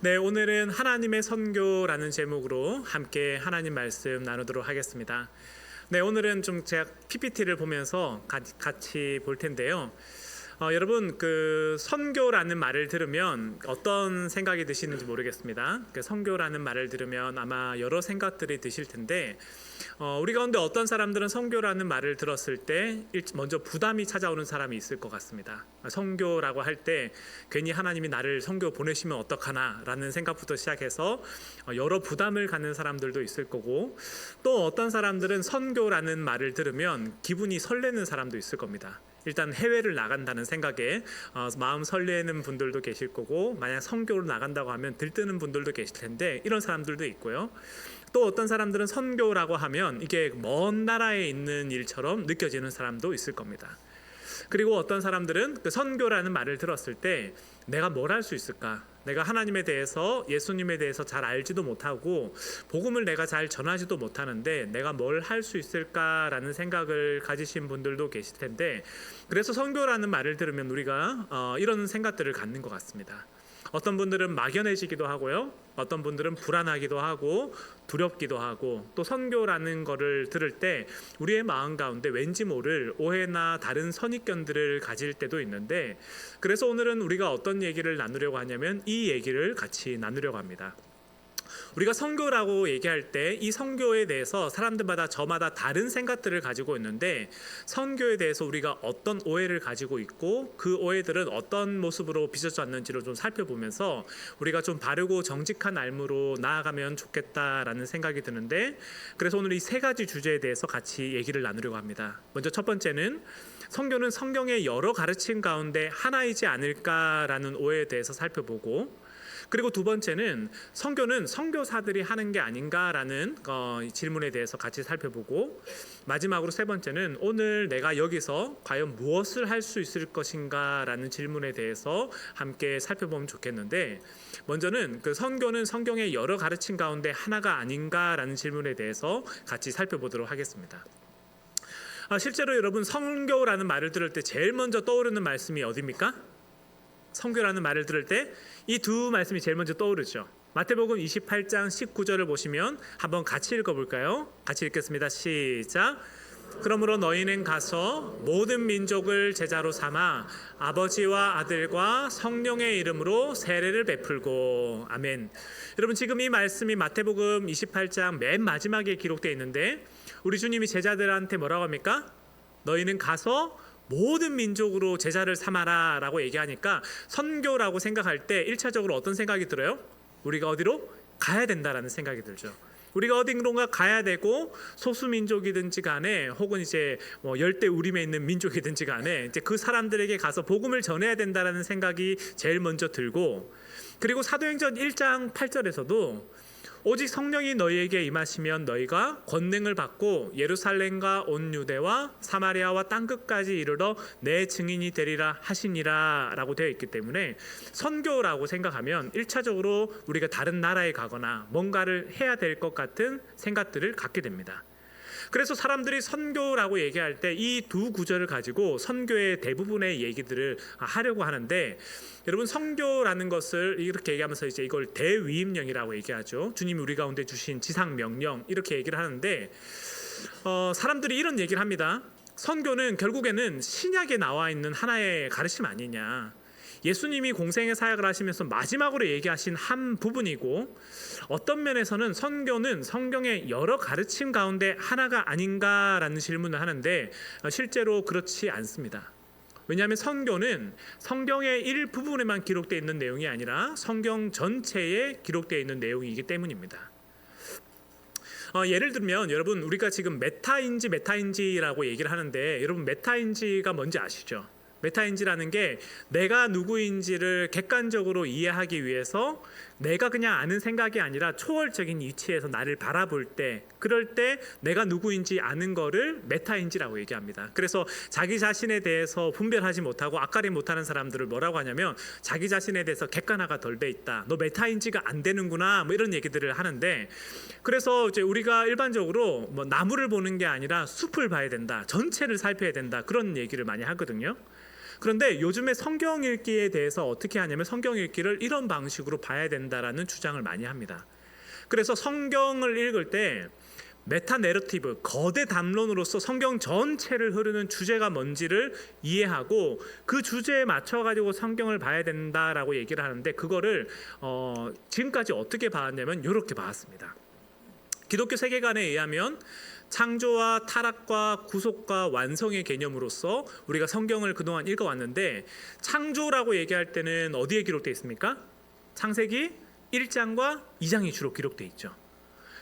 네, 오늘은 하나님의 선교라는 제목으로 함께 하나님 말씀 나누도록 하겠습니다. 네, 오늘은 좀 제가 PPT를 보면서 같이 볼 텐데요. 여러분, 그 선교라는 말을 들으면 어떤 생각이 드시는지 모르겠습니다. 그 선교라는 말을 들으면 아마 여러 생각들이 드실 텐데, 우리 가운데 어떤 사람들은 선교라는 말을 들었을 때 먼저 부담이 찾아오는 사람이 있을 것 같습니다. 선교라고 할 때 괜히 하나님이 나를 선교 보내시면 어떡하나라는 생각부터 시작해서 여러 부담을 갖는 사람들도 있을 거고, 또 어떤 사람들은 선교라는 말을 들으면 기분이 설레는 사람도 있을 겁니다. 일단 해외를 나간다는 생각에 마음 설레는 분들도 계실 거고, 만약 선교로 나간다고 하면 들뜨는 분들도 계실 텐데 이런 사람들도 있고요. 또 어떤 사람들은 선교라고 하면 이게 먼 나라에 있는 일처럼 느껴지는 사람도 있을 겁니다. 그리고 어떤 사람들은 그 선교라는 말을 들었을 때 내가 뭘 할 수 있을까? 내가 하나님에 대해서, 예수님에 대해서 잘 알지도 못하고 복음을 내가 잘 전하지도 못하는데 내가 뭘 할 수 있을까라는 생각을 가지신 분들도 계실 텐데, 그래서 선교라는 말을 들으면 우리가 이런 생각들을 갖는 것 같습니다. 어떤 분들은 막연해지기도 하고요, 어떤 분들은 불안하기도 하고 두렵기도 하고, 또 선교라는 거를 들을 때 우리의 마음 가운데 왠지 모를 오해나 다른 선입견들을 가질 때도 있는데, 그래서 오늘은 우리가 어떤 얘기를 나누려고 하냐면 이 얘기를 같이 나누려고 합니다. 우리가 선교라고 얘기할 때 이 선교에 대해서 사람들마다 저마다 다른 생각들을 가지고 있는데, 선교에 대해서 우리가 어떤 오해를 가지고 있고 그 오해들은 어떤 모습으로 빚어져 왔는지를 좀 살펴보면서 우리가 좀 바르고 정직한 삶으로 나아가면 좋겠다라는 생각이 드는데, 그래서 오늘 이 세 가지 주제에 대해서 같이 얘기를 나누려고 합니다. 먼저 첫 번째는 선교는 성경의 여러 가르침 가운데 하나이지 않을까라는 오해에 대해서 살펴보고, 그리고 두 번째는 선교는 선교사들이 하는 게 아닌가라는 질문에 대해서 같이 살펴보고, 마지막으로 세 번째는 오늘 내가 여기서 과연 무엇을 할 수 있을 것인가라는 질문에 대해서 함께 살펴보면 좋겠는데, 먼저는 그 선교는 성경의 여러 가르침 가운데 하나가 아닌가라는 질문에 대해서 같이 살펴보도록 하겠습니다. 실제로 여러분, 선교라는 말을 들을 때 제일 먼저 떠오르는 말씀이 어디입니까? 선교라는 말을 들을 때 이 두 말씀이 제일 먼저 떠오르죠. 마태복음 28장 19절을 보시면 한번 같이 읽어볼까요? 같이 읽겠습니다. 시작. 그러므로 너희는 가서 모든 민족을 제자로 삼아 아버지와 아들과 성령의 이름으로 세례를 베풀고. 아멘. 여러분, 지금 이 말씀이 마태복음 28장 맨 마지막에 기록되어 있는데, 우리 주님이 제자들한테 뭐라고 합니까? 너희는 가서 모든 민족으로 제자를 삼아라 라고 얘기하니까, 선교라고 생각할 때 1차적으로 어떤 생각이 들어요? 우리가 어디로 가야 된다라는 생각이 들죠. 우리가 어딘가 가야 되고, 소수민족이든지 간에 혹은 이제 열대 우림에 있는 민족이든지 간에 이제 그 사람들에게 가서 복음을 전해야 된다라는 생각이 제일 먼저 들고, 그리고 사도행전 1장 8절에서도 오직 성령이 너희에게 임하시면 너희가 권능을 받고 예루살렘과 온 유대와 사마리아와 땅끝까지 이르러 내 증인이 되리라 하시니라 라고 되어 있기 때문에, 선교라고 생각하면 1차적으로 우리가 다른 나라에 가거나 뭔가를 해야 될 것 같은 생각들을 갖게 됩니다. 그래서 사람들이 선교라고 얘기할 때 이 두 구절을 가지고 선교의 대부분의 얘기들을 하려고 하는데, 여러분, 선교라는 것을 이렇게 얘기하면서 이제 이걸 대위임령이라고 얘기하죠. 주님이 우리 가운데 주신 지상 명령, 이렇게 얘기를 하는데, 사람들이 이런 얘기를 합니다. 선교는 결국에는 신약에 나와 있는 하나의 가르침 아니냐, 예수님이 공생의 사역을 하시면서 마지막으로 얘기하신 한 부분이고, 어떤 면에서는 선교는 성경의 여러 가르침 가운데 하나가 아닌가라는 질문을 하는데, 실제로 그렇지 않습니다. 왜냐하면 선교는 성경의 일부분에만 기록되어 있는 내용이 아니라 성경 전체에 기록되어 있는 내용이기 때문입니다. 예를 들면 여러분, 우리가 지금 메타인지라고 얘기를 하는데, 여러분 메타인지가 뭔지 아시죠? 메타인지라는 게 내가 누구인지를 객관적으로 이해하기 위해서 내가 그냥 아는 생각이 아니라 초월적인 위치에서 나를 바라볼 때, 그럴 때 내가 누구인지 아는 거를 메타인지라고 얘기합니다. 그래서 자기 자신에 대해서 분별하지 못하고 악가리 못하는 사람들을 뭐라고 하냐면, 자기 자신에 대해서 객관화가 덜 돼 있다, 너 메타인지가 안 되는구나, 뭐 이런 얘기들을 하는데, 그래서 이제 우리가 일반적으로 뭐 나무를 보는 게 아니라 숲을 봐야 된다, 전체를 살펴야 된다, 그런 얘기를 많이 하거든요. 그런데 요즘에 성경 읽기에 대해서 어떻게 하냐면 성경 읽기를 이런 방식으로 봐야 된다라는 주장을 많이 합니다. 그래서 성경을 읽을 때 메타 내러티브, 거대 담론으로서 성경 전체를 흐르는 주제가 뭔지를 이해하고 그 주제에 맞춰 가지고 성경을 봐야 된다라고 얘기를 하는데, 그거를 지금까지 어떻게 봤냐면 이렇게 봤습니다. 기독교 세계관에 의하면 창조와 타락과 구속과 완성의 개념으로서 우리가 성경을 그동안 읽어왔는데, 창조라고 얘기할 때는 어디에 기록되어 있습니까? 창세기 1장과 2장이 주로 기록되어 있죠.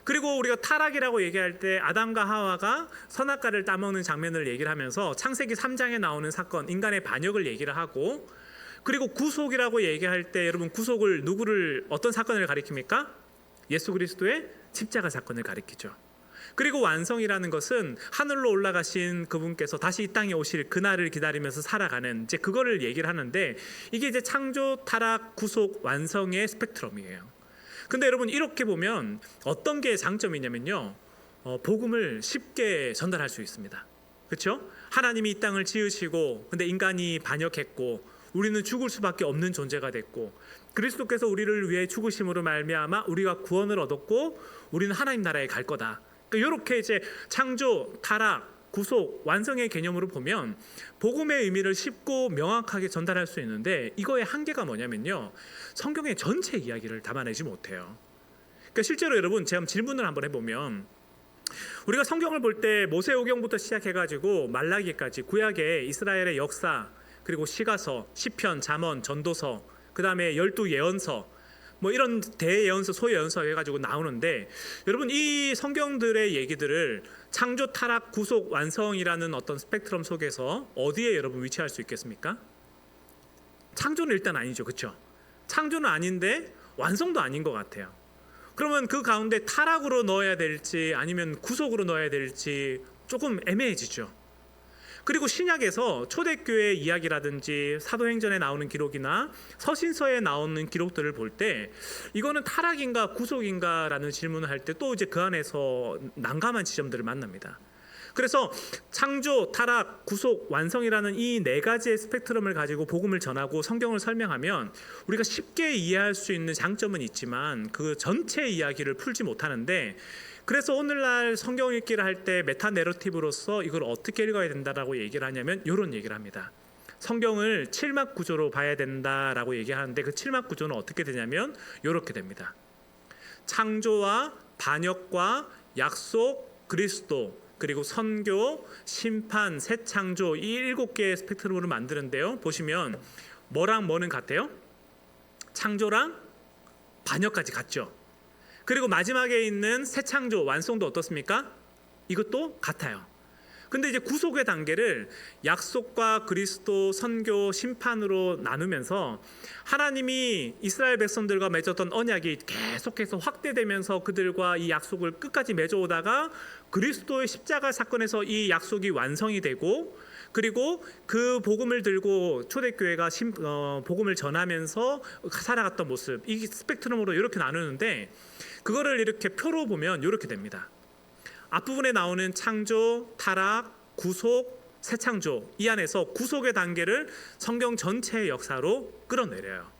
그리고 우리가 타락이라고 얘기할 때 아담과 하와가 선악과를 따먹는 장면을 얘기를 하면서 창세기 3장에 나오는 사건, 인간의 반역을 얘기를 하고, 그리고 구속이라고 얘기할 때 여러분, 구속을 어떤 사건을 가리킵니까? 예수 그리스도의 십자가 사건을 가리키죠. 그리고 완성이라는 것은 하늘로 올라가신 그분께서 다시 이 땅에 오실 그날을 기다리면서 살아가는, 이제 그거를 얘기를 하는데, 이게 이제 창조, 타락, 구속, 완성의 스펙트럼이에요. 근데 여러분, 이렇게 보면 어떤 게 장점이냐면요, 복음을 쉽게 전달할 수 있습니다. 그렇죠? 하나님이 이 땅을 지으시고, 근데 인간이 반역했고 우리는 죽을 수밖에 없는 존재가 됐고, 그리스도께서 우리를 위해 죽으심으로 말미암아 우리가 구원을 얻었고 우리는 하나님 나라에 갈 거다. 그러니까 이렇게 이제 창조, 타락, 구속, 완성의 개념으로 보면 복음의 의미를 쉽고 명확하게 전달할 수 있는데, 이거의 한계가 뭐냐면요, 성경의 전체 이야기를 담아내지 못해요. 그러니까 실제로 여러분, 제가 질문을 한번 해보면, 우리가 성경을 볼 때 모세오경부터 시작해가지고 말라기까지 구약의 이스라엘의 역사, 그리고 시가서, 시편, 잠언, 전도서, 그 다음에 12예언서, 뭐 이런 대예언서, 소예언서 해가지고 나오는데, 여러분, 이 성경들의 얘기들을 창조, 타락, 구속, 완성이라는 어떤 스펙트럼 속에서 어디에 여러분 위치할 수 있겠습니까? 창조는 일단 아니죠, 그렇죠? 창조는 아닌데 완성도 아닌 것 같아요. 그러면 그 가운데 타락으로 넣어야 될지 아니면 구속으로 넣어야 될지 조금 애매해지죠. 그리고 신약에서 초대교회 이야기라든지 사도행전에 나오는 기록이나 서신서에 나오는 기록들을 볼 때 이거는 타락인가 구속인가라는 질문을 할 때 또 이제 그 안에서 난감한 지점들을 만납니다. 그래서 창조, 타락, 구속, 완성이라는 이 네 가지의 스펙트럼을 가지고 복음을 전하고 성경을 설명하면 우리가 쉽게 이해할 수 있는 장점은 있지만 그 전체 이야기를 풀지 못하는데, 그래서 오늘날 성경 읽기를 할 때 메타 내러티브로서 이걸 어떻게 읽어야 된다라고 얘기를 하냐면 이런 얘기를 합니다. 성경을 7막 구조로 봐야 된다라고 얘기하는데, 그 7막 구조는 어떻게 되냐면 이렇게 됩니다. 창조와 반역과 약속, 그리스도, 그리고 선교, 심판, 새 창조, 이 7개의 스펙트럼으로 만드는데요, 보시면 뭐랑 뭐는 같아요? 창조랑 반역까지 같죠. 그리고 마지막에 있는 새 창조, 완성도 어떻습니까? 이것도 같아요. 근데 이제 구속의 단계를 약속과 그리스도, 선교, 심판으로 나누면서 하나님이 이스라엘 백성들과 맺었던 언약이 계속해서 확대되면서 그들과 이 약속을 끝까지 맺어오다가 그리스도의 십자가 사건에서 이 약속이 완성이 되고, 그리고 그 복음을 들고 초대교회가 복음을 전하면서 살아갔던 모습, 이 스펙트럼으로 이렇게 나누는데, 그거를 이렇게 표로 보면 이렇게 됩니다. 앞부분에 나오는 창조, 타락, 구속, 새 창조, 이 안에서 구속의 단계를 성경 전체의 역사로 끌어내려요.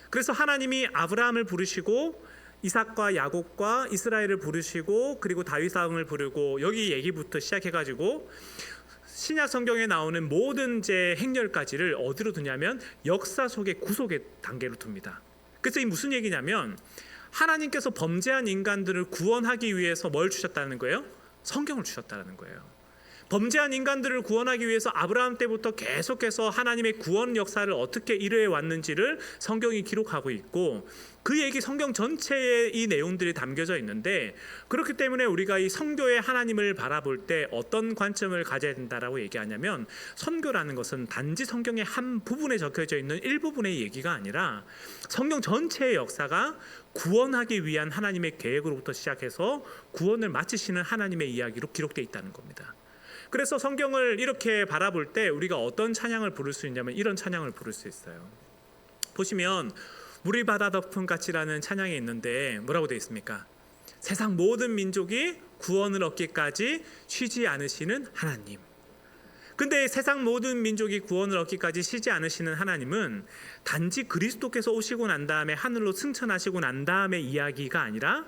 그래서 하나님이 아브라함을 부르시고 이삭과 야곱과 이스라엘을 부르시고 그리고 다윗 왕을 부르고, 여기 얘기부터 시작해가지고 신약 성경에 나오는 모든 제 행렬까지를 어디로 두냐면 역사 속의 구속의 단계로 둡니다. 그래서 이 무슨 얘기냐면 하나님께서 범죄한 인간들을 구원하기 위해서 뭘 주셨다는 거예요? 성경을 주셨다는 거예요. 범죄한 인간들을 구원하기 위해서 아브라함 때부터 계속해서 하나님의 구원 역사를 어떻게 이루어 왔는지를 성경이 기록하고 있고, 그 얘기 성경 전체에 이 내용들이 담겨져 있는데, 그렇기 때문에 우리가 이 선교의 하나님을 바라볼 때 어떤 관점을 가져야 된다라고 얘기하냐면, 선교라는 것은 단지 성경의 한 부분에 적혀져 있는 일부분의 얘기가 아니라 성경 전체의 역사가 구원하기 위한 하나님의 계획으로부터 시작해서 구원을 마치시는 하나님의 이야기로 기록되어 있다는 겁니다. 그래서 성경을 이렇게 바라볼 때 우리가 어떤 찬양을 부를 수 있냐면 이런 찬양을 부를 수 있어요. 보시면 물이 바다 덮은 같이라는 찬양이 있는데 뭐라고 되어 있습니까? 세상 모든 민족이 구원을 얻기까지 쉬지 않으시는 하나님. 근데 세상 모든 민족이 구원을 얻기까지 쉬지 않으시는 하나님은 단지 그리스도께서 오시고 난 다음에 하늘로 승천하시고 난 다음에 이야기가 아니라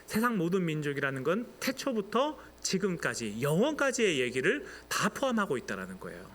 세상 모든 민족이라는 건 태초부터 지금까지 영원까지의 얘기를 다 포함하고 있다는 거예요.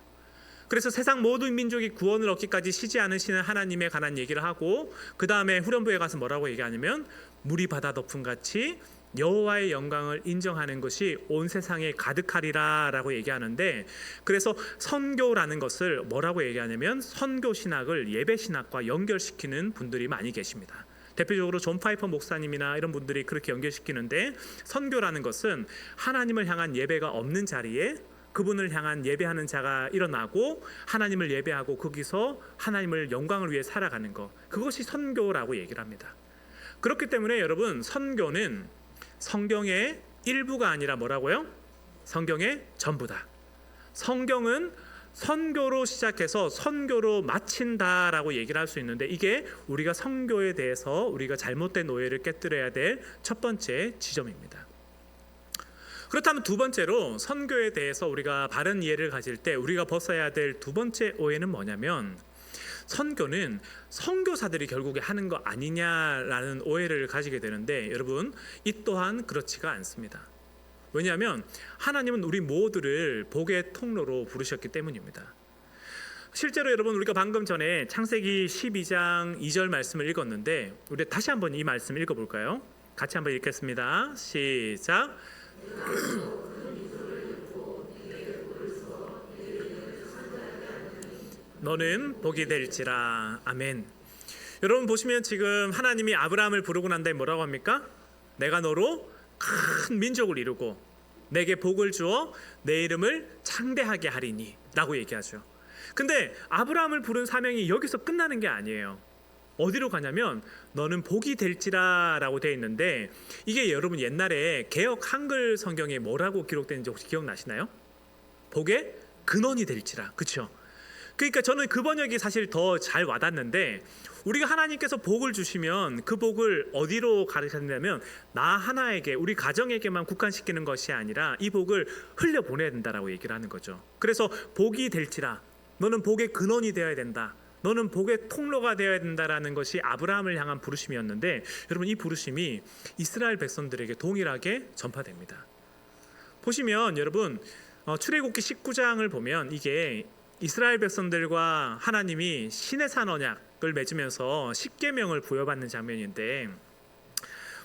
그래서 세상 모든 민족이 구원을 얻기까지 쉬지 않으시는 하나님에 관한 얘기를 하고, 그 다음에 후렴부에 가서 뭐라고 얘기하냐면 물이 바다 덮음 같이 여호와의 영광을 인정하는 것이 온 세상에 가득하리라 라고 얘기하는데, 그래서 선교라는 것을 뭐라고 얘기하냐면 선교 신학을 예배 신학과 연결시키는 분들이 많이 계십니다. 대표적으로 존 파이퍼 목사님이나 이런 분들이 그렇게 연결시키는데, 선교라는 것은 하나님을 향한 예배가 없는 자리에 그분을 향한 예배하는 자가 일어나고 하나님을 예배하고 거기서 하나님을 영광을 위해 살아가는 것, 그것이 선교라고 얘기를 합니다. 그렇기 때문에 여러분, 선교는 성경의 일부가 아니라 뭐라고요? 성경의 전부다. 성경은 선교로 시작해서 선교로 마친다라고 얘기를 할 수 있는데, 이게 우리가 선교에 대해서 우리가 잘못된 오해를 깨뜨려야 될 첫 번째 지점입니다. 그렇다면 두 번째로 선교에 대해서 우리가 바른 이해를 가질 때 우리가 벗어야 될 두 번째 오해는 뭐냐면, 선교는 선교사들이 결국에 하는 거 아니냐라는 오해를 가지게 되는데, 여러분, 이 또한 그렇지가 않습니다. 왜냐하면 하나님은 우리 모두를 복의 통로로 부르셨기 때문입니다. 실제로 여러분, 우리가 방금 전에 창세기 12장 2절 말씀을 읽었는데, 우리 다시 한번 이 말씀 읽어볼까요? 같이 한번 읽겠습니다. 시작. 너는 복이 될지라. 아멘. 여러분 보시면 지금 하나님이 아브라함을 부르고 난 다음에 뭐라고 합니까? 내가 너로 큰 민족을 이루고 내게 복을 주어 내 이름을 창대하게 하리니 라고 얘기하죠. 근데 아브라함을 부른 사명이 여기서 끝나는 게 아니에요. 어디로 가냐면 너는 복이 될지라 라고 되어 있는데, 이게 여러분 옛날에 개역 한글 성경에 뭐라고 기록되는지 혹시 기억나시나요? 복의 근원이 될지라. 그렇죠? 그러니까 저는 그 번역이 사실 더 잘 와닿는데, 우리가 하나님께서 복을 주시면 그 복을 어디로 가르쳤냐면 나 하나에게, 우리 가정에게만 국한시키는 것이 아니라 이 복을 흘려보내야 된다라고 얘기를 하는 거죠. 그래서 복이 될지라, 너는 복의 근원이 되어야 된다, 너는 복의 통로가 되어야 된다라는 것이 아브라함을 향한 부르심이었는데, 여러분 이 부르심이 이스라엘 백성들에게 동일하게 전파됩니다. 보시면 여러분, 출애굽기 19장을 보면 이게 이스라엘 백성들과 하나님이 시내산 언약을 맺으면서 십계명을 부여받는 장면인데,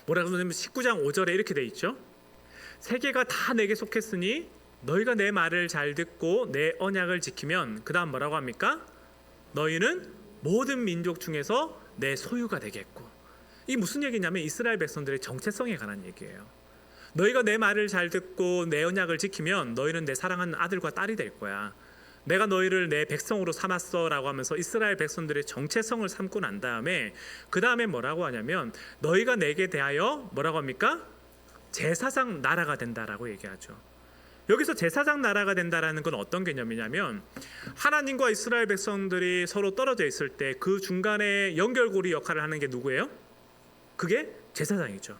뭐라고 하냐면 19장 5절에 이렇게 돼 있죠. 세계가 다 내게 속했으니 너희가 내 말을 잘 듣고 내 언약을 지키면, 그 다음 뭐라고 합니까? 너희는 모든 민족 중에서 내 소유가 되겠고. 이게 무슨 얘기냐면 이스라엘 백성들의 정체성에 관한 얘기예요. 너희가 내 말을 잘 듣고 내 언약을 지키면 너희는 내 사랑하는 아들과 딸이 될 거야. 내가 너희를 내 백성으로 삼았어 라고 하면서 이스라엘 백성들의 정체성을 삼고 난 다음에, 그 다음에 뭐라고 하냐면 너희가 내게 대하여 뭐라고 합니까? 제사장 나라가 된다라고 얘기하죠. 여기서 제사장 나라가 된다라는 건 어떤 개념이냐면, 하나님과 이스라엘 백성들이 서로 떨어져 있을 때 그 중간에 연결고리 역할을 하는 게 누구예요? 그게 제사장이죠.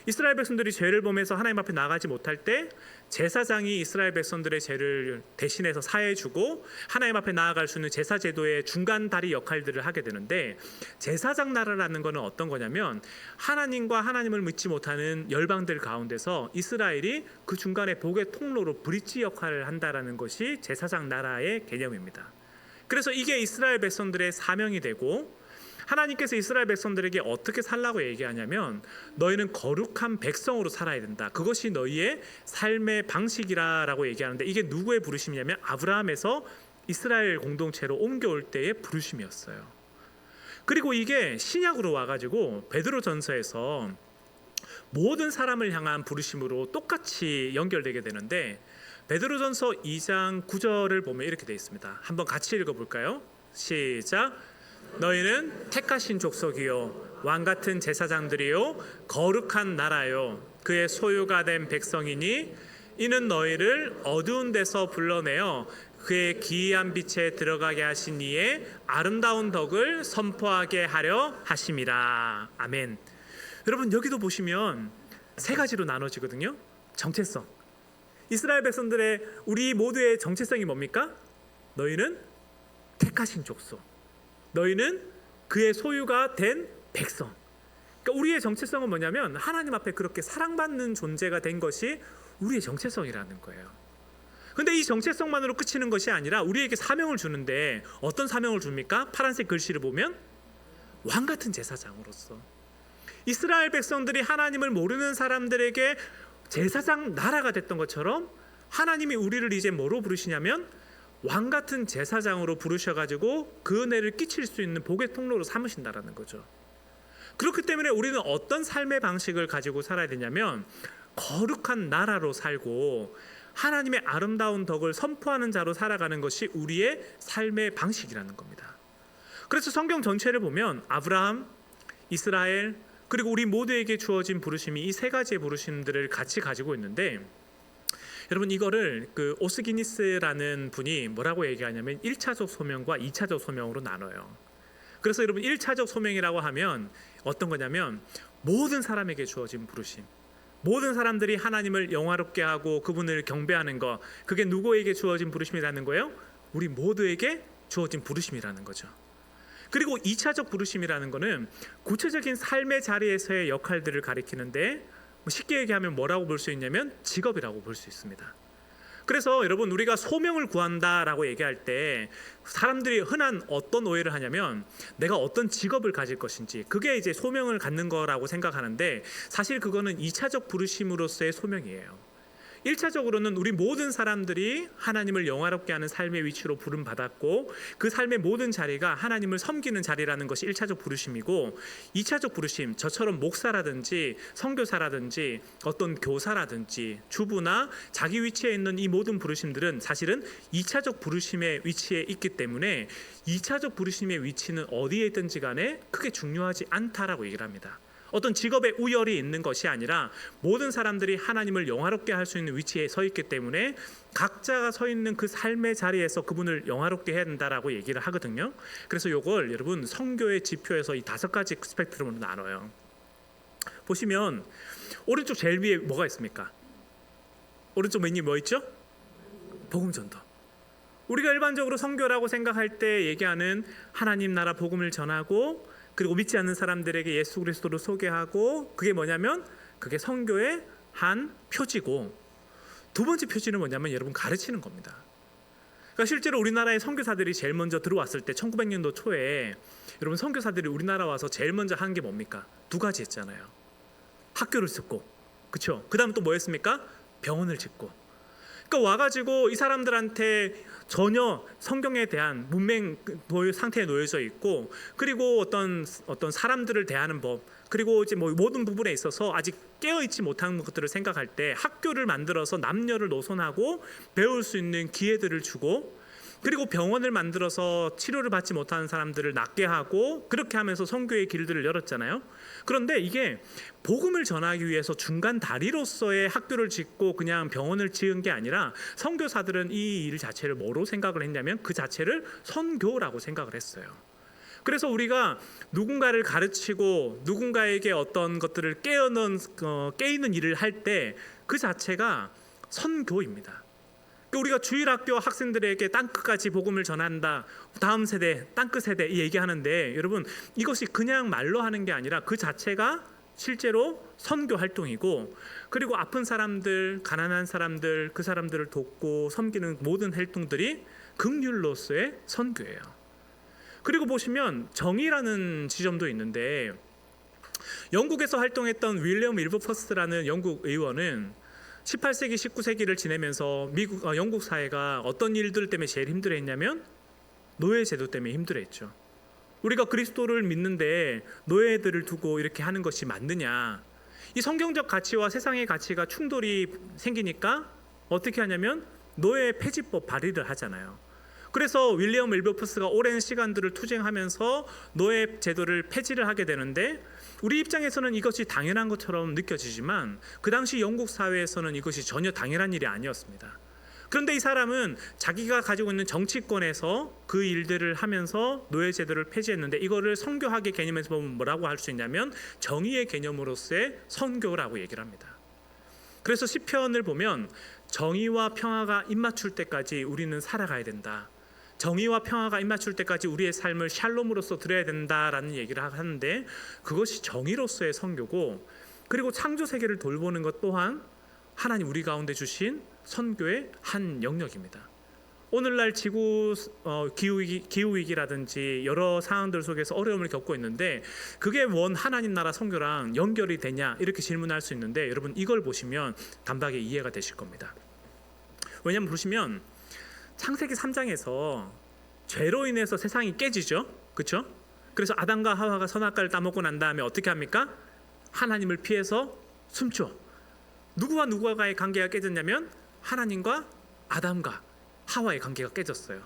이스라엘 백성들이 죄를 범해서 하나님 앞에 나가지 못할 때 제사장이 이스라엘 백성들의 죄를 대신해서 사해주고 하나님 앞에 나아갈 수 있는 제사 제도의 중간 다리 역할들을 하게 되는데, 제사장 나라라는 것은 어떤 거냐면 하나님과 하나님을 믿지 못하는 열방들 가운데서 이스라엘이 그 중간에 복의 통로로 브릿지 역할을 한다라는 것이 제사장 나라의 개념입니다. 그래서 이게 이스라엘 백성들의 사명이 되고, 하나님께서 이스라엘 백성들에게 어떻게 살라고 얘기하냐면 너희는 거룩한 백성으로 살아야 된다, 그것이 너희의 삶의 방식이라고 얘기하는데, 이게 누구의 부르심이냐면 아브라함에서 이스라엘 공동체로 옮겨올 때의 부르심이었어요. 그리고 이게 신약으로 와가지고 베드로전서에서 모든 사람을 향한 부르심으로 똑같이 연결되게 되는데, 베드로전서 2장 9절을 보면 이렇게 되어 있습니다. 한번 같이 읽어볼까요? 시작. 너희는 택하신 족속이요 왕같은 제사장들이요 거룩한 나라요 그의 소유가 된 백성이니, 이는 너희를 어두운 데서 불러내어 그의 기이한 빛에 들어가게 하신 이의 아름다운 덕을 선포하게 하려 하심이라. 아멘. 여러분 여기도 보시면 세 가지로 나눠지거든요. 정체성, 이스라엘 백성들의 우리 모두의 정체성이 뭡니까? 너희는 택하신 족속, 너희는 그의 소유가 된 백성. 그러니까 우리의 정체성은 뭐냐면 하나님 앞에 그렇게 사랑받는 존재가 된 것이 우리의 정체성이라는 거예요. 근데 이 정체성만으로 그치는 것이 아니라 우리에게 사명을 주는데 어떤 사명을 줍니까? 파란색 글씨를 보면 왕 같은 제사장으로서, 이스라엘 백성들이 하나님을 모르는 사람들에게 제사장 나라가 됐던 것처럼 하나님이 우리를 이제 뭐로 부르시냐면 왕 같은 제사장으로 부르셔가지고 그 은혜를 끼칠 수 있는 복의 통로로 삼으신다라는 거죠. 그렇기 때문에 우리는 어떤 삶의 방식을 가지고 살아야 되냐면 거룩한 나라로 살고 하나님의 아름다운 덕을 선포하는 자로 살아가는 것이 우리의 삶의 방식이라는 겁니다. 그래서 성경 전체를 보면 아브라함, 이스라엘, 그리고 우리 모두에게 주어진 부르심이 이 세 가지의 부르심들을 같이 가지고 있는데, 여러분 이거를 그 오스기니스라는 분이 뭐라고 얘기하냐면 1차적 소명과 2차적 소명으로 나눠요. 그래서 여러분 1차적 소명이라고 하면 어떤 거냐면 모든 사람에게 주어진 부르심, 모든 사람들이 하나님을 영화롭게 하고 그분을 경배하는 것, 그게 누구에게 주어진 부르심이라는 거예요? 우리 모두에게 주어진 부르심이라는 거죠. 그리고 2차적 부르심이라는 거는 구체적인 삶의 자리에서의 역할들을 가리키는데 쉽게 얘기하면 뭐라고 볼 수 있냐면 직업이라고 볼 수 있습니다. 그래서 여러분 우리가 소명을 구한다라고 얘기할 때 사람들이 흔한 어떤 오해를 하냐면 내가 어떤 직업을 가질 것인지, 그게 이제 소명을 갖는 거라고 생각하는데 사실 그거는 2차적 부르심으로서의 소명이에요. 1차적으로는 우리 모든 사람들이 하나님을 영화롭게 하는 삶의 위치로 부름받았고 그 삶의 모든 자리가 하나님을 섬기는 자리라는 것이 1차적 부르심이고, 2차적 부르심, 저처럼 목사라든지 선교사라든지 어떤 교사라든지 주부나 자기 위치에 있는 이 모든 부르심들은 사실은 2차적 부르심의 위치에 있기 때문에 2차적 부르심의 위치는 어디에 있든지 간에 크게 중요하지 않다라고 얘기를 합니다. 어떤 직업의 우열이 있는 것이 아니라 모든 사람들이 하나님을 영화롭게 할 수 있는 위치에 서 있기 때문에 각자가 서 있는 그 삶의 자리에서 그분을 영화롭게 해야 된다라고 얘기를 하거든요. 그래서 이걸 여러분 선교의 지표에서 이 5가지 스펙트럼으로 나눠요. 보시면 오른쪽 제일 위에 뭐가 있습니까? 오른쪽 메뉴 뭐 있죠? 복음 전도. 우리가 일반적으로 선교라고 생각할 때 얘기하는 하나님 나라 복음을 전하고 그리고 믿지 않는 사람들에게 예수 그리스도를 소개하고, 그게 뭐냐면 그게 선교의 한 표지고, 두 번째 표지는 뭐냐면 여러분 가르치는 겁니다. 그러니까 실제로 우리나라의 선교사들이 제일 먼저 들어왔을 때 1900년도 초에 여러분 선교사들이 우리나라 와서 제일 먼저 한 게 뭡니까? 2가지 했잖아요. 학교를 짓고, 그렇죠? 그 다음 또 뭐 했습니까? 병원을 짓고. 그러니까 와가지고 이 사람들한테 전혀 성경에 대한 문맹 상태에 놓여져 있고, 그리고 어떤 사람들을 대하는 법, 그리고 이제 뭐 모든 부분에 있어서 아직 깨어 있지 못한 것들을 생각할 때 학교를 만들어서 남녀를 노선하고 배울 수 있는 기회들을 주고, 그리고 병원을 만들어서 치료를 받지 못하는 사람들을 낫게 하고, 그렇게 하면서 선교의 길들을 열었잖아요. 그런데 이게 복음을 전하기 위해서 중간 다리로서의 학교를 짓고 그냥 병원을 지은 게 아니라 선교사들은 이 일 자체를 뭐로 생각을 했냐면 그 자체를 선교라고 생각을 했어요. 그래서 우리가 누군가를 가르치고 누군가에게 어떤 것들을 깨이는 일을 할 때 그 자체가 선교입니다. 우리가 주일학교 학생들에게 땅끝까지 복음을 전한다, 다음 세대, 땅끝 세대 얘기하는데 여러분 이것이 그냥 말로 하는 게 아니라 그 자체가 실제로 선교 활동이고, 그리고 아픈 사람들, 가난한 사람들, 그 사람들을 돕고 섬기는 모든 활동들이 긍휼로서의 선교예요. 그리고 보시면 정의라는 지점도 있는데, 영국에서 활동했던 윌리엄 윌버퍼스라는 영국 의원은 18세기, 19세기를 지내면서 영국 사회가 어떤 일들 때문에 제일 힘들어했냐면 노예 제도 때문에 힘들어했죠. 우리가 그리스도를 믿는데 노예들을 두고 이렇게 하는 것이 맞느냐, 이 성경적 가치와 세상의 가치가 충돌이 생기니까 어떻게 하냐면 노예 폐지법 발의를 하잖아요. 그래서 윌리엄 윌버퍼스가 오랜 시간들을 투쟁하면서 노예 제도를 폐지를 하게 되는데, 우리 입장에서는 이것이 당연한 것처럼 느껴지지만 그 당시 영국 사회에서는 이것이 전혀 당연한 일이 아니었습니다. 그런데 이 사람은 자기가 가지고 있는 정치권에서 그 일들을 하면서 노예 제도를 폐지했는데, 이거를 선교학의 개념에서 보면 뭐라고 할 수 있냐면 정의의 개념으로서의 선교라고 얘기를 합니다. 그래서 시편을 보면 정의와 평화가 입맞출 때까지 우리는 살아가야 된다. 정의와 평화가 입맞출 때까지 우리의 삶을 샬롬으로서 드려야 된다라는 얘기를 하는데, 그것이 정의로서의 선교고, 그리고 창조 세계를 돌보는 것 또한 하나님 우리 가운데 주신 선교의 한 영역입니다. 오늘날 지구 기후 위기라든지 여러 상황들 속에서 어려움을 겪고 있는데, 그게 원 하나님 나라 선교랑 연결이 되냐 이렇게 질문할 수 있는데, 여러분 이걸 보시면 단박에 이해가 되실 겁니다. 왜냐하면 보시면 창세기 3장에서 죄로 인해서 세상이 깨지죠, 그렇죠? 그래서 아담과 하와가 선악과를 따먹고 난 다음에 어떻게 합니까? 하나님을 피해서 숨죠. 누구와 누구와의 관계가 깨졌냐면 하나님과 아담과 하와의 관계가 깨졌어요.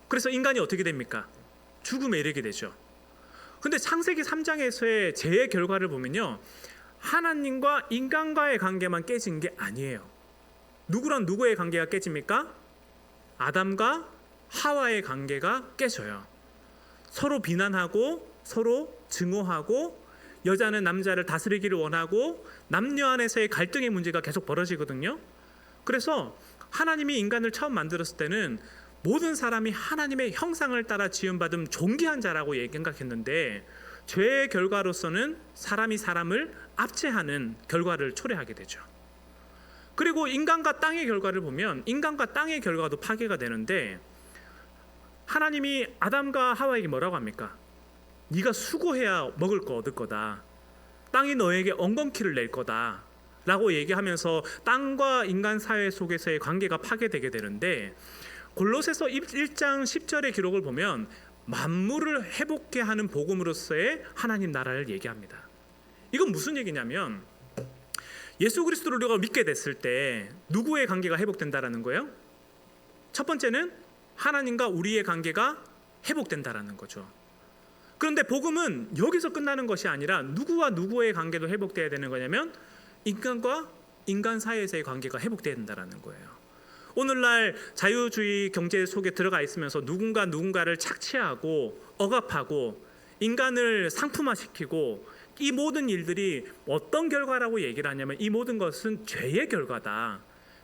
그래서 인간이 어떻게 됩니까? 죽음에 이르게 되죠. 근데 창세기 3장에서의 죄의 결과를 보면요, 하나님과 인간과의 관계만 깨진 게 아니에요. 누구랑 누구의 관계가 깨집니까? 아담과 하와의 관계가 깨져요. 서로 비난하고 서로 증오하고, 여자는 남자를 다스리기를 원하고, 남녀 안에서의 갈등의 문제가 계속 벌어지거든요. 그래서 하나님이 인간을 처음 만들었을 때는 모든 사람이 하나님의 형상을 따라 지음받은 존귀한 자라고 생각했는데, 죄의 결과로서는 사람이 사람을 압제하는 결과를 초래하게 되죠. 그리고 인간과 땅의 결과를 보면 인간과 땅의 결과도 파괴가 되는데, 하나님이 아담과 하와에게 뭐라고 합니까? 네가 수고해야 먹을 거 얻을 거다. 땅이 너에게 엉겅퀴를 낼 거다 라고 얘기하면서 땅과 인간 사회 속에서의 관계가 파괴되게 되는데, 골로새서 1장 10절의 기록을 보면 만물을 회복케 하는 복음으로서의 하나님 나라를 얘기합니다. 이건 무슨 얘기냐면, 예수 그리스도를 우리가 믿게 됐을 때 누구의 관계가 회복된다라는 거예요? 첫 번째는 하나님과 우리의 관계가 회복된다라는 거죠. 그런데 복음은 여기서 끝나는 것이 아니라 누구와 누구의 관계도 회복돼야 되는 거냐면 인간과 인간 사이에서의 관계가 회복돼야 된다라는 거예요. 오늘날 자유주의 경제 속에 들어가 있으면서 누군가를 착취하고 억압하고 인간을 상품화시키고, 이 모든 일들이 어떤 결과라고 얘기를 하냐면 이 모든 것은 죄의 결과다.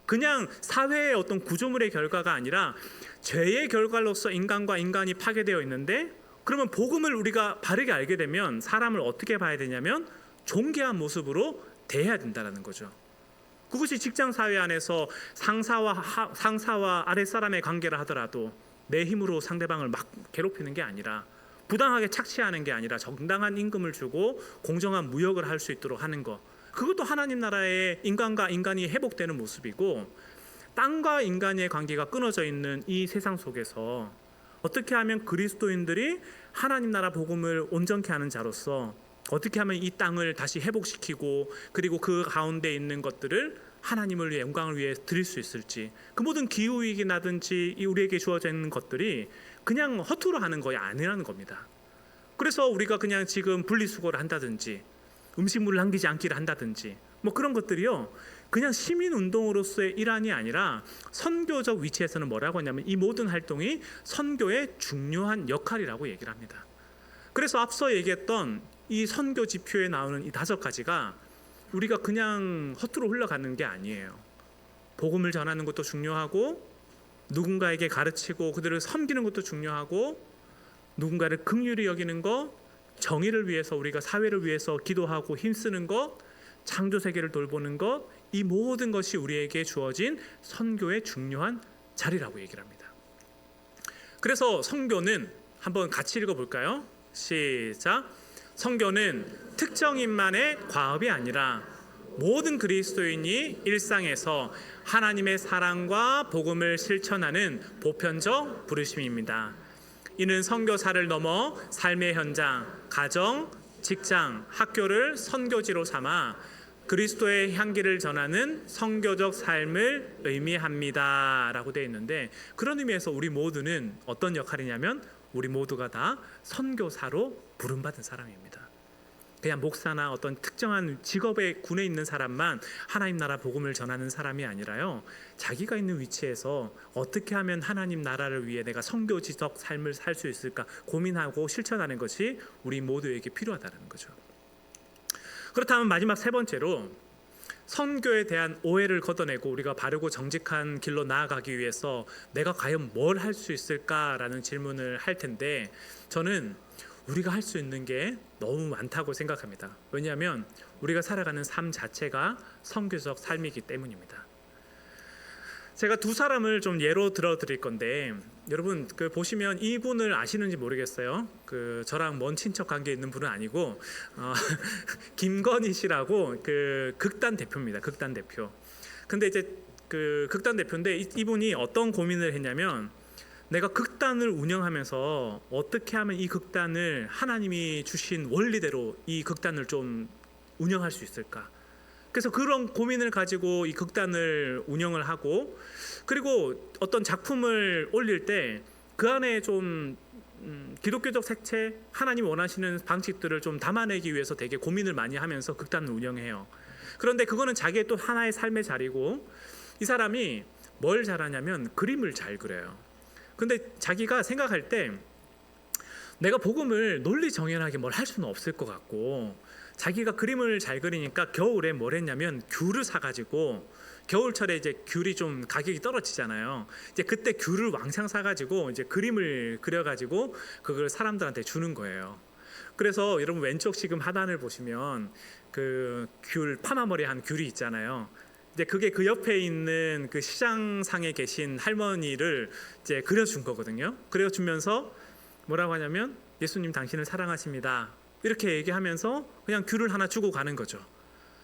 그냥 사회의 어떤 구조물의 결과가 아니라 죄의 결과로서 인간과 인간이 파괴되어 있는데, 그러면 복음을 우리가 바르게 알게 되면 사람을 어떻게 봐야 되냐면 존귀한 모습으로 대해야 된다는 거죠. 그것이 직장 사회 안에서 상사와 아랫사람의 관계를 하더라도 내 힘으로 상대방을 막 괴롭히는 게 아니라, 부당하게 착취하는 게 아니라 정당한 임금을 주고 공정한 무역을 할 수 있도록 하는 것, 그것도 하나님 나라의 인간과 인간이 회복되는 모습이고, 땅과 인간의 관계가 끊어져 있는 이 세상 속에서 어떻게 하면 그리스도인들이 하나님 나라 복음을 온전케 하는 자로서 어떻게 하면 이 땅을 다시 회복시키고, 그리고 그 가운데 있는 것들을 하나님을 위해, 영광을 위해 드릴 수 있을지, 그 모든 기후위기라든지 우리에게 주어져 있는 것들이 그냥 허투루 하는 것이 아니라는 겁니다. 그래서 우리가 그냥 지금 분리수거를 한다든지 음식물을 남기지 않기를 한다든지 뭐 그런 것들이요, 그냥 시민운동으로서의 일환이 아니라 선교적 위치에서는 뭐라고 하냐면 이 모든 활동이 선교의 중요한 역할이라고 얘기를 합니다. 그래서 앞서 얘기했던 이 선교 지표에 나오는 이 5가지가 우리가 그냥 허투루 흘러가는 게 아니에요. 복음을 전하는 것도 중요하고, 누군가에게 가르치고 그들을 섬기는 것도 중요하고, 누군가를 긍휼히 여기는 것, 정의를 위해서 우리가 사회를 위해서 기도하고 힘쓰는 것, 창조 세계를 돌보는 것, 이 모든 것이 우리에게 주어진 선교의 중요한 자리라고 얘기를 합니다. 그래서 선교는 한번 같이 읽어볼까요? 시작. 선교는 특정인만의 과업이 아니라 모든 그리스도인이 일상에서 하나님의 사랑과 복음을 실천하는 보편적 부르심입니다. 이는 선교사를 넘어 삶의 현장, 가정, 직장, 학교를 선교지로 삼아 그리스도의 향기를 전하는 선교적 삶을 의미합니다 라고 되어 있는데, 그런 의미에서 우리 모두는 어떤 역할이냐면 우리 모두가 다 선교사로 부름받은 사람입니다. 그냥 목사나 어떤 특정한 직업에 군에 있는 사람만 하나님 나라 복음을 전하는 사람이 아니라요, 자기가 있는 위치에서 어떻게 하면 하나님 나라를 위해 내가 선교지적 삶을 살 수 있을까 고민하고 실천하는 것이 우리 모두에게 필요하다는 거죠. 그렇다면 마지막 3번째로, 선교에 대한 오해를 걷어내고 우리가 바르고 정직한 길로 나아가기 위해서 내가 과연 뭘 할 수 있을까라는 질문을 할 텐데, 저는 우리가 할 수 있는 게 너무 많다고 생각합니다. 왜냐하면 우리가 살아가는 삶 자체가 선교적 삶이기 때문입니다. 제가 두 사람을 좀 예로 들어 드릴 건데, 여러분 보시면 이분을 아시는지 모르겠어요. 저랑 먼 친척 관계 있는 분은 아니고 김건희 씨라고 극단 대표입니다. 극단 대표. 근데 이제 극단 대표인데 이분이 어떤 고민을 했냐면, 내가 극단을 운영하면서 어떻게 하면 이 극단을 하나님이 주신 원리대로 이 극단을 좀 운영할 수 있을까? 그래서 그런 고민을 가지고 이 극단을 운영을 하고, 그리고 어떤 작품을 올릴 때 그 안에 좀 기독교적 색채, 하나님 원하시는 방식들을 좀 담아내기 위해서 되게 고민을 많이 하면서 극단을 운영해요. 그런데 그거는 자기의 또 하나의 삶의 자리고, 이 사람이 뭘 잘하냐면 그림을 잘 그려요. 근데 자기가 생각할 때 내가 복음을 논리정연하게 뭘 할 수는 없을 것 같고, 자기가 그림을 잘 그리니까 겨울에 뭘 했냐면 귤을 사가지고, 겨울철에 이제 귤이 좀 가격이 떨어지잖아요. 이제 그때 귤을 왕창 사가지고 이제 그림을 그려가지고 그걸 사람들한테 주는 거예요. 그래서 여러분 왼쪽 지금 하단을 보시면 귤 파마머리 한 귤이 있잖아요. 이제 그게 그 옆에 있는 그 시장상에 계신 할머니를 이제 그려준 거거든요. 그려주면서 뭐라고 하냐면, 예수님 당신을 사랑하십니다, 이렇게 얘기하면서 그냥 귤을 하나 주고 가는 거죠.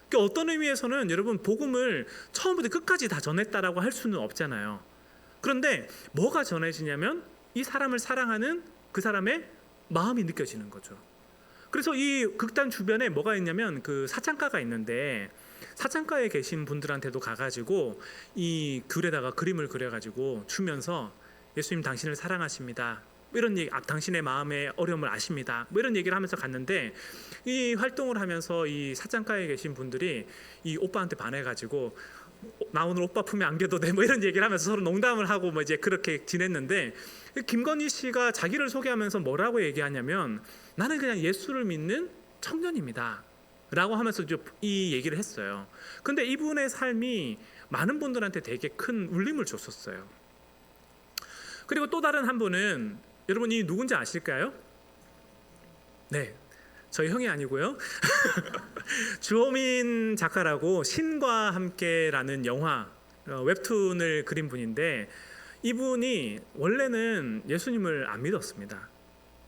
그러니까 어떤 의미에서는 여러분 복음을 처음부터 끝까지 다 전했다라고 할 수는 없잖아요. 그런데 뭐가 전해지냐면 이 사람을 사랑하는 그 사람의 마음이 느껴지는 거죠. 그래서 이 극단 주변에 뭐가 있냐면 사창가가 있는데, 사창가에 계신 분들한테도 가가지고 이 귤에다가 그림을 그려가지고 주면서 예수님 당신을 사랑하십니다, 이런 얘기, 당신의 마음의 어려움을 아십니다, 이런 얘기를 하면서 갔는데, 이 활동을 하면서 이 사창가에 계신 분들이 이 오빠한테 반해가지고 나 오늘 오빠 품에 안겨도 돼, 이런 얘기를 하면서 서로 농담을 하고 이제 그렇게 지냈는데, 김건희 씨가 자기를 소개하면서 뭐라고 얘기하냐면, 나는 그냥 예수를 믿는 청년입니다 라고 하면서 이 얘기를 했어요. 근데 이분의 삶이 많은 분들한테 되게 큰 울림을 줬었어요. 그리고 또 다른 한 분은, 여러분 이 누군지 아실까요? 네, 저희 형이 아니고요. 주호민 작가라고 신과 함께라는 영화 웹툰을 그린 분인데, 이분이 원래는 예수님을 안 믿었습니다.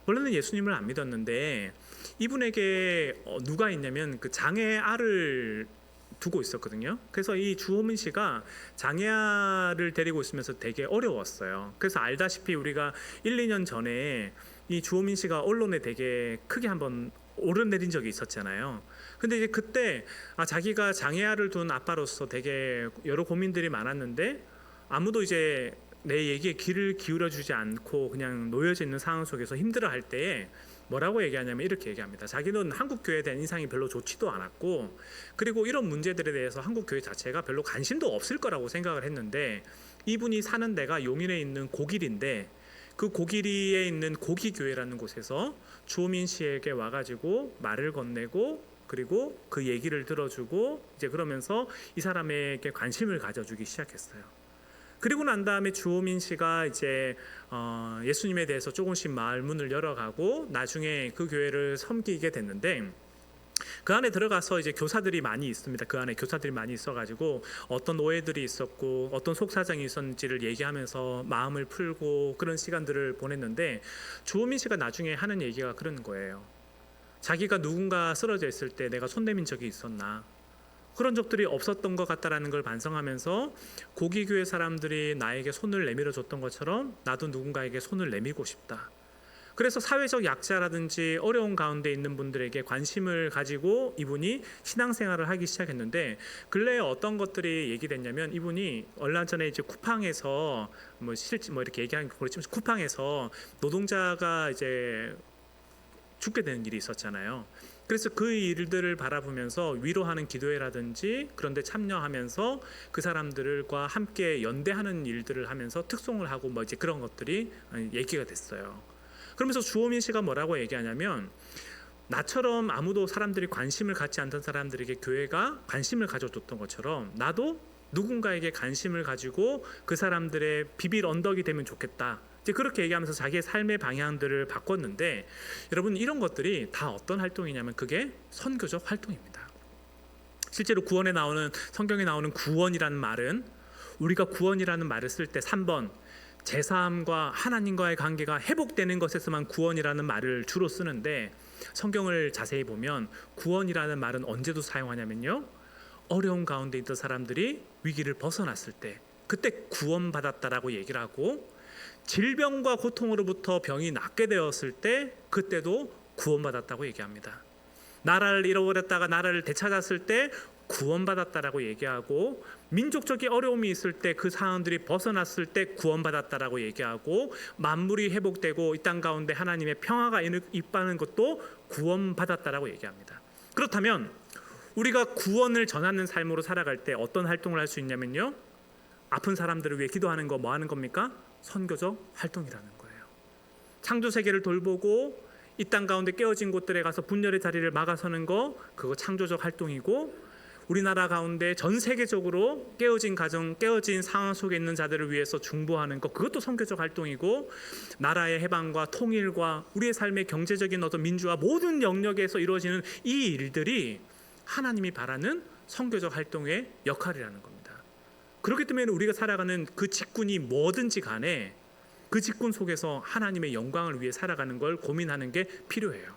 원래는 예수님을 안 믿었는데 이분에게 누가 있냐면 장애아를 두고 있었거든요. 그래서 이 주호민 씨가 장애아를 데리고 있으면서 되게 어려웠어요. 그래서 알다시피 우리가 1, 2년 전에 이 주호민 씨가 언론에 되게 크게 한번 오르내린 적이 있었잖아요. 근데 이제 그때 자기가 장애아를 둔 아빠로서 되게 여러 고민들이 많았는데, 아무도 이제 내 얘기에 귀를 기울여 주지 않고 그냥 놓여져 있는 상황 속에서 힘들어할 때에 뭐라고 얘기하냐면 이렇게 얘기합니다. 자기는 한국 교회에 대한 인상이 별로 좋지도 않았고, 그리고 이런 문제들에 대해서 한국 교회 자체가 별로 관심도 없을 거라고 생각을 했는데, 이분이 사는 데가 용인에 있는 고길인데, 그 고길이에 있는 고기교회라는 곳에서 주호민 씨에게 와가지고 말을 건네고, 그리고 그 얘기를 들어주고, 이제 그러면서 이 사람에게 관심을 가져주기 시작했어요. 그리고 난 다음에 주호민 씨가 이제 예수님에 대해서 조금씩 마을 문을 열어가고 나중에 그 교회를 섬기게 됐는데, 그 안에 들어가서 이제 교사들이 많이 있습니다. 그 안에 교사들이 많이 있어가지고 어떤 오해들이 있었고 어떤 속사정이 있었는지를 얘기하면서 마음을 풀고 그런 시간들을 보냈는데, 주호민 씨가 나중에 하는 얘기가 그런 거예요. 자기가 누군가 쓰러져 있을 때 내가 손 내민 적이 있었나, 그런 적들이 없었던 것 같다라는 걸 반성하면서, 고기교회 사람들이 나에게 손을 내밀어 줬던 것처럼 나도 누군가에게 손을 내밀고 싶다. 그래서 사회적 약자라든지 어려운 가운데 있는 분들에게 관심을 가지고 이분이 신앙생활을 하기 시작했는데, 근래에 어떤 것들이 얘기됐냐면, 이분이 얼마 전에 이제 쿠팡에서 실제 이렇게 얘기하는 거 그렇지만, 쿠팡에서 노동자가 이제 죽게 되는 일이 있었잖아요. 그래서 그 일들을 바라보면서 위로하는 기도회라든지 그런 데 참여하면서 그 사람들과 함께 연대하는 일들을 하면서 특송을 하고 이제 그런 것들이 얘기가 됐어요. 그러면서 주호민 씨가 뭐라고 얘기하냐면, 나처럼 아무도 사람들이 관심을 갖지 않던 사람들에게 교회가 관심을 가져줬던 것처럼 나도 누군가에게 관심을 가지고 그 사람들의 비빌 언덕이 되면 좋겠다. 이제 그렇게 얘기하면서 자기의 삶의 방향들을 바꿨는데, 여러분 이런 것들이 다 어떤 활동이냐면 그게 선교적 활동입니다. 실제로 구원에 나오는, 성경에 나오는 구원이라는 말은, 우리가 구원이라는 말을 쓸 때 3번 제사함과 하나님과의 관계가 회복되는 것에서만 구원이라는 말을 주로 쓰는데, 성경을 자세히 보면 구원이라는 말은 언제도 사용하냐면요, 어려운 가운데 있던 사람들이 위기를 벗어났을 때 그때 구원받았다라고 얘기를 하고, 질병과 고통으로부터 병이 낫게 되었을 때 그때도 구원받았다고 얘기합니다. 나라를 잃어버렸다가 나라를 되찾았을 때 구원받았다라고 얘기하고, 민족적인 어려움이 있을 때 그 상황들이 벗어났을 때 구원받았다라고 얘기하고, 만물이 회복되고 이 땅 가운데 하나님의 평화가 임하는 것도 구원받았다라고 얘기합니다. 그렇다면 우리가 구원을 전하는 삶으로 살아갈 때 어떤 활동을 할 수 있냐면요, 아픈 사람들을 위해 기도하는 거 뭐 하는 겁니까? 선교적 활동이라는 거예요. 창조 세계를 돌보고 이 땅 가운데 깨어진 곳들에 가서 분열의 자리를 막아서는 거, 그거 창조적 활동이고, 우리나라 가운데 전 세계적으로 깨어진 가정, 깨어진 상황 속에 있는 자들을 위해서 중보하는 것, 그것도 선교적 활동이고, 나라의 해방과 통일과 우리의 삶의 경제적인 어떤 민주화 모든 영역에서 이루어지는 이 일들이 하나님이 바라는 선교적 활동의 역할이라는 겁니다. 그렇기 때문에 우리가 살아가는 그 직군이 뭐든지 간에 그 직군 속에서 하나님의 영광을 위해 살아가는 걸 고민하는 게 필요해요.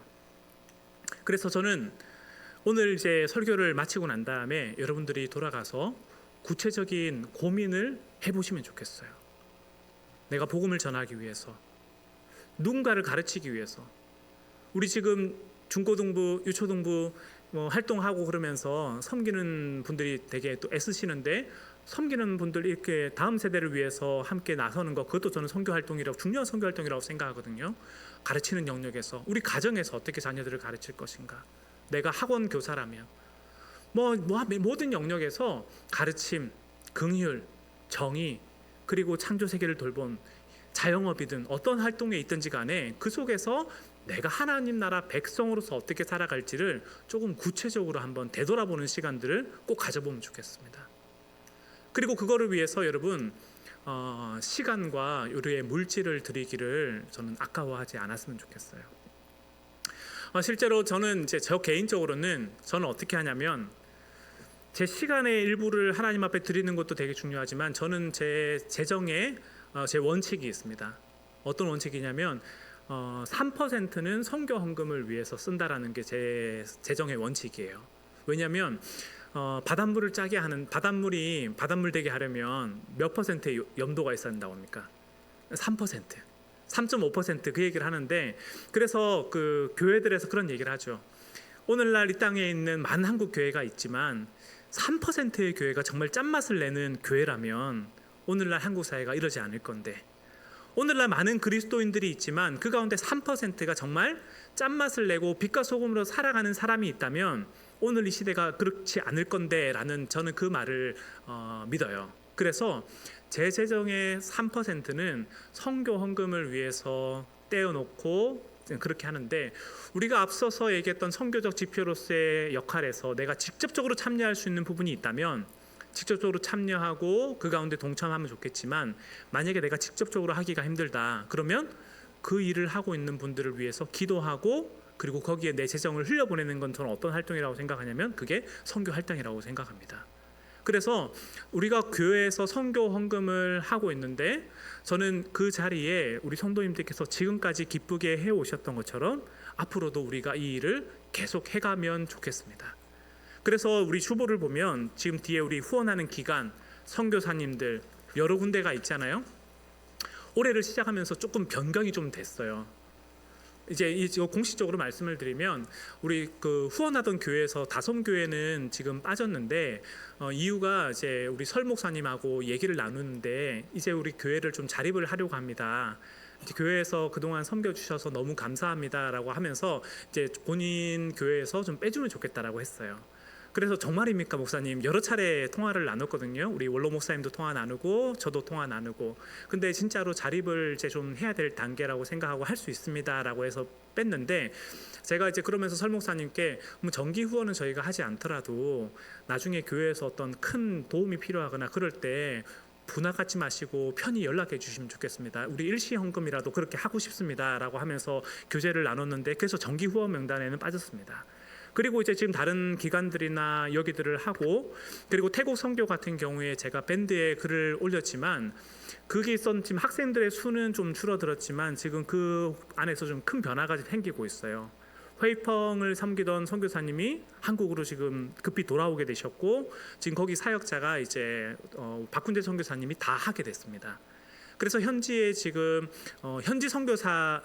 그래서 저는 오늘 이제 설교를 마치고 난 다음에 여러분들이 돌아가서 구체적인 고민을 해보시면 좋겠어요. 내가 복음을 전하기 위해서, 누군가를 가르치기 위해서, 우리 지금 중고등부, 유초등부 활동하고 그러면서 섬기는 분들이 되게 또 애쓰시는데, 섬기는 분들 이렇게 다음 세대를 위해서 함께 나서는 것, 그것도 저는 선교 활동이라고, 중요한 선교 활동이라고 생각하거든요. 가르치는 영역에서, 우리 가정에서 어떻게 자녀들을 가르칠 것인가, 내가 학원 교사라면 모든 영역에서 가르침, 긍휼, 정의, 그리고 창조 세계를 돌본 자영업이든 어떤 활동에 있든지 간에 그 속에서 내가 하나님 나라 백성으로서 어떻게 살아갈지를 조금 구체적으로 한번 되돌아보는 시간들을 꼭 가져보면 좋겠습니다. 그리고 그거를 위해서 여러분 시간과 우리의 물질을 드리기를 저는 아까워하지 않았으면 좋겠어요. 실제로 저는 저 개인적으로는 저는 어떻게 하냐면, 제 시간의 일부를 하나님 앞에 드리는 것도 되게 중요하지만 저는 제 재정에 제 원칙이 있습니다. 어떤 원칙이냐면 3%는 선교 헌금을 위해서 쓴다라는 게 제 재정의 원칙이에요. 왜냐하면 바닷물을 짜게 하는, 바닷물이 바닷물 되게 하려면 몇 퍼센트의 염도가 있어야 한다고 합니까? 3%, 3.5% 그 얘기를 하는데, 그래서 그 교회들에서 그런 얘기를 하죠. 오늘날 이 땅에 있는 많은 한국 교회가 있지만 3%의 교회가 정말 짠맛을 내는 교회라면 오늘날 한국 사회가 이러지 않을 건데, 오늘날 많은 그리스도인들이 있지만 그 가운데 3%가 정말 짠맛을 내고 빛과 소금으로 살아가는 사람이 있다면 오늘 이 시대가 그렇지 않을 건데 라는, 저는 그 말을 믿어요. 그래서 제 재정의 3%는 선교 헌금을 위해서 떼어놓고 그렇게 하는데, 우리가 앞서서 얘기했던 선교적 지표로서의 역할에서 내가 직접적으로 참여할 수 있는 부분이 있다면 직접적으로 참여하고 그 가운데 동참하면 좋겠지만, 만약에 내가 직접적으로 하기가 힘들다 그러면 그 일을 하고 있는 분들을 위해서 기도하고, 그리고 거기에 내 재정을 흘려보내는 건 저는 어떤 활동이라고 생각하냐면 그게 선교 활동이라고 생각합니다. 그래서 우리가 교회에서 선교 헌금을 하고 있는데, 저는 그 자리에 우리 성도님들께서 지금까지 기쁘게 해오셨던 것처럼 앞으로도 우리가 이 일을 계속 해가면 좋겠습니다. 그래서 우리 주보를 보면 지금 뒤에 우리 후원하는 기관, 선교사님들 여러 군데가 있잖아요. 올해를 시작하면서 조금 변경이 좀 됐어요. 이제 공식적으로 말씀을 드리면, 우리 그 후원하던 교회에서 5교회는 지금 빠졌는데, 이유가 이제 우리 설 목사님하고 얘기를 나누는데, 이제 우리 교회를 좀 자립을 하려고 합니다. 이제 교회에서 그동안 섬겨주셔서 너무 감사합니다라고 하면서 이제 본인 교회에서 좀 빼주면 좋겠다라고 했어요. 그래서 정말입니까 목사님, 여러 차례 통화를 나눴거든요. 우리 원로 목사님도 통화 나누고 저도 통화 나누고, 근데 진짜로 자립을 이제 좀 해야 될 단계라고 생각하고 할 수 있습니다라고 해서 뺐는데, 제가 이제 그러면서 설 목사님께 정기 후원은 저희가 하지 않더라도 나중에 교회에서 어떤 큰 도움이 필요하거나 그럴 때 분할 갖지 마시고 편히 연락해 주시면 좋겠습니다. 우리 일시헌금이라도 그렇게 하고 싶습니다라고 하면서 교제를 나눴는데, 그래서 정기 후원 명단에는 빠졌습니다. 그리고 이제 지금 다른 기관들이나 여기들을 하고, 그리고 태국 선교 같은 경우에 제가 밴드에 글을 올렸지만 그게 있던 지금 학생들의 수는 좀 줄어들었지만 지금 그 안에서 좀 큰 변화가 생기고 있어요. 회이펑을 섬기던 선교사님이 한국으로 지금 급히 돌아오게 되셨고, 지금 거기 사역자가 이제 박훈재 선교사님이 다 하게 됐습니다. 그래서 현지에 지금 현지 선교사가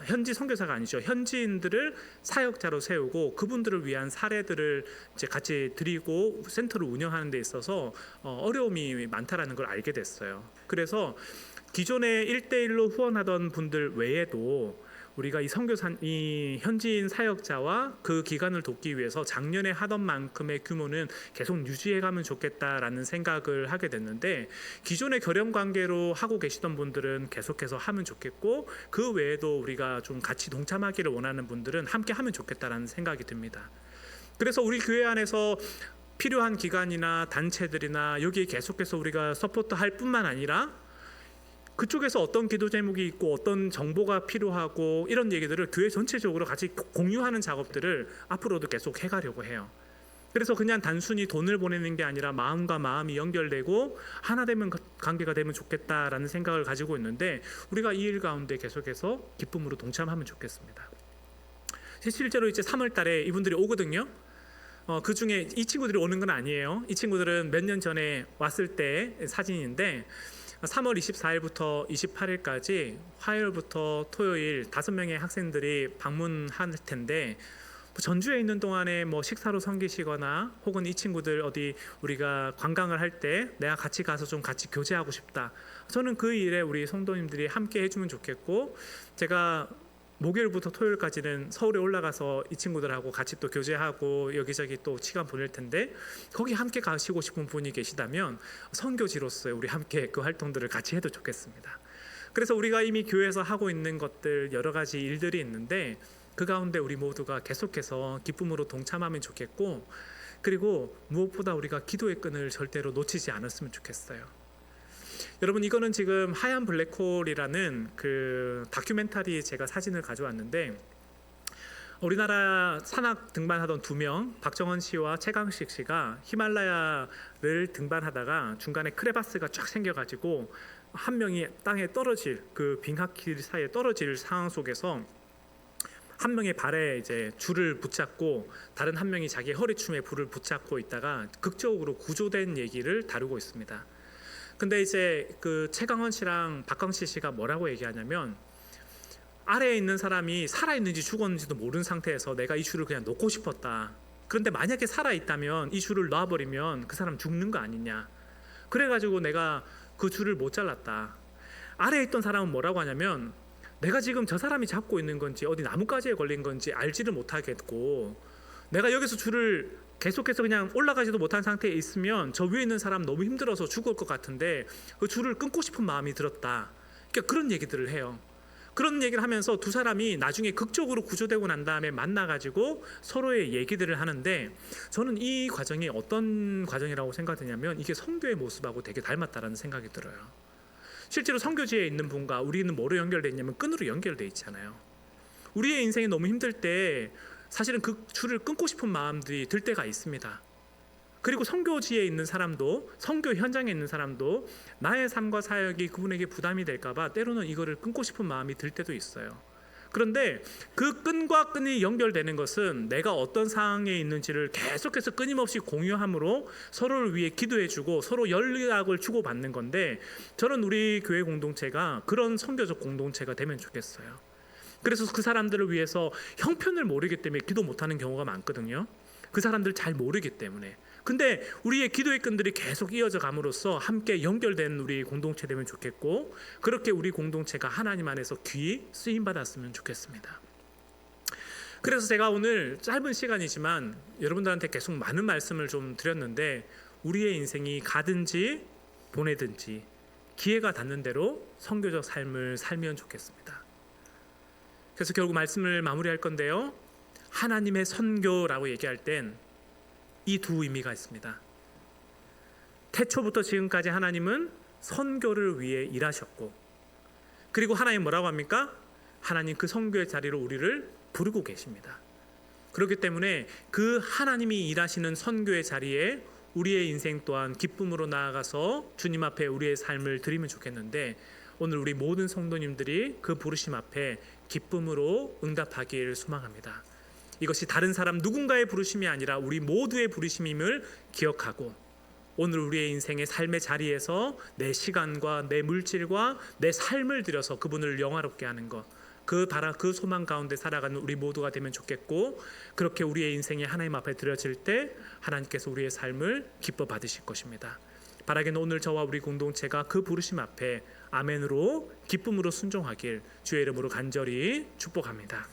아니죠, 현지인들을 사역자로 세우고 그분들을 위한 사례들을 이제 같이 드리고 센터를 운영하는 데 있어서 어려움이 많다라는 걸 알게 됐어요. 그래서 기존에 1대1로 후원하던 분들 외에도 우리가 이 현지인 사역자와 그 기관을 돕기 위해서 작년에 하던 만큼의 규모는 계속 유지해가면 좋겠다라는 생각을 하게 됐는데, 기존의 결연 관계로 하고 계시던 분들은 계속해서 하면 좋겠고, 그 외에도 우리가 좀 같이 동참하기를 원하는 분들은 함께 하면 좋겠다라는 생각이 듭니다. 그래서 우리 교회 안에서 필요한 기관이나 단체들이나 여기에 계속해서 우리가 서포트할 뿐만 아니라 그쪽에서 어떤 기도 제목이 있고 어떤 정보가 필요하고 이런 얘기들을 교회 전체적으로 같이 공유하는 작업들을 앞으로도 계속 해가려고 해요. 그래서 그냥 단순히 돈을 보내는 게 아니라 마음과 마음이 연결되고 하나 되면 관계가 되면 좋겠다라는 생각을 가지고 있는데, 우리가 이 일 가운데 계속해서 기쁨으로 동참하면 좋겠습니다. 실제로 이제 3월 달에 이분들이 오거든요. 그 중에 이 친구들이 오는 건 아니에요. 이 친구들은 몇 년 전에 왔을 때 사진인데, 3월 24일부터 28일까지 화요일부터 토요일 5명의 학생들이 방문할 텐데, 전주에 있는 동안에 식사로 섬기시거나 혹은 이 친구들 어디 우리가 관광을 할 때 내가 같이 가서 좀 같이 교제하고 싶다, 저는 그 일에 우리 성도님들이 함께 해주면 좋겠고, 제가 목요일부터 토요일까지는 서울에 올라가서 이 친구들하고 같이 또 교제하고 여기저기 또 시간 보낼 텐데, 거기 함께 가시고 싶은 분이 계시다면 선교지로서 우리 함께 그 활동들을 같이 해도 좋겠습니다. 그래서 우리가 이미 교회에서 하고 있는 것들 여러 가지 일들이 있는데, 그 가운데 우리 모두가 계속해서 기쁨으로 동참하면 좋겠고, 그리고 무엇보다 우리가 기도의 끈을 절대로 놓치지 않았으면 좋겠어요. 여러분, 이거는 지금 하얀 블랙홀이라는 그 다큐멘터리 제가 사진을 가져왔는데, 우리나라 산악 등반하던 2명, 박정원 씨와 최강식 씨가 히말라야를 등반하다가 중간에 크레바스가 쫙 생겨가지고 한 명이 땅에 떨어질, 그 빙하길 사이에 떨어질 상황 속에서 한 명의 발에 이제 줄을 붙잡고 다른 한 명이 자기 허리춤에 불을 붙잡고 있다가 극적으로 구조된 얘기를 다루고 있습니다. 근데 이제 그 최강원 씨랑 박광실 씨가 뭐라고 얘기하냐면, 아래에 있는 사람이 살아있는지 죽었는지도 모르는 상태에서 내가 이 줄을 그냥 놓고 싶었다. 그런데 만약에 살아있다면 이 줄을 놔버리면 그 사람 죽는 거 아니냐. 그래가지고 내가 그 줄을 못 잘랐다. 아래에 있던 사람은 뭐라고 하냐면, 내가 지금 저 사람이 잡고 있는 건지 어디 나뭇가지에 걸린 건지 알지를 못하겠고, 내가 여기서 줄을 계속해서 그냥 올라가지도 못한 상태에 있으면 저 위에 있는 사람 너무 힘들어서 죽을 것 같은데 그 줄을 끊고 싶은 마음이 들었다. 그러니까 그런 얘기들을 해요. 그런 얘기를 하면서 두 사람이 나중에 극적으로 구조되고 난 다음에 만나가지고 서로의 얘기들을 하는데, 저는 이 과정이 어떤 과정이라고 생각하냐면 이게 선교의 모습하고 되게 닮았다라는 생각이 들어요. 실제로 선교지에 있는 분과 우리는 뭐로 연결되어 있냐면 끈으로 연결되어 있잖아요. 우리의 인생이 너무 힘들 때 사실은 그 줄을 끊고 싶은 마음들이 들 때가 있습니다. 그리고 선교지에 있는 사람도, 선교 현장에 있는 사람도 나의 삶과 사역이 그분에게 부담이 될까 봐 때로는 이거를 끊고 싶은 마음이 들 때도 있어요. 그런데 그 끈과 끈이 연결되는 것은 내가 어떤 상황에 있는지를 계속해서 끊임없이 공유함으로 서로를 위해 기도해주고 서로 연락을 주고받는 건데, 저는 우리 교회 공동체가 그런 선교적 공동체가 되면 좋겠어요. 그래서 그 사람들을 위해서 형편을 모르기 때문에 기도 못하는 경우가 많거든요. 그 사람들 잘 모르기 때문에. 근데 우리의 기도의 끈들이 계속 이어져 감으로써 함께 연결된 우리 공동체 되면 좋겠고, 그렇게 우리 공동체가 하나님 안에서 귀히 쓰임 받았으면 좋겠습니다. 그래서 제가 오늘 짧은 시간이지만 여러분들한테 계속 많은 말씀을 좀 드렸는데 우리의 인생이 가든지 보내든지 기회가 닿는 대로 선교적 삶을 살면 좋겠습니다. 그래서 결국 말씀을 마무리할 건데요. 하나님의 선교라고 얘기할 땐 이 두 의미가 있습니다. 태초부터 지금까지 하나님은 선교를 위해 일하셨고, 그리고 하나님 뭐라고 합니까? 하나님 그 선교의 자리로 우리를 부르고 계십니다. 그렇기 때문에 그 하나님이 일하시는 선교의 자리에 우리의 인생 또한 기쁨으로 나아가서 주님 앞에 우리의 삶을 드리면 좋겠는데, 오늘 우리 모든 성도님들이 그 부르심 앞에 기쁨으로 응답하기를 소망합니다. 이것이 다른 사람 누군가의 부르심이 아니라 우리 모두의 부르심임을 기억하고, 오늘 우리의 인생의 삶의 자리에서 내 시간과 내 물질과 내 삶을 들여서 그분을 영화롭게 하는 것, 그 소망 가운데 살아가는 우리 모두가 되면 좋겠고, 그렇게 우리의 인생이 하나님 앞에 드려질 때 하나님께서 우리의 삶을 기뻐 받으실 것입니다. 바라기는 오늘 저와 우리 공동체가 그 부르심 앞에 아멘으로 기쁨으로 순종하길 주의 이름으로 간절히 축복합니다.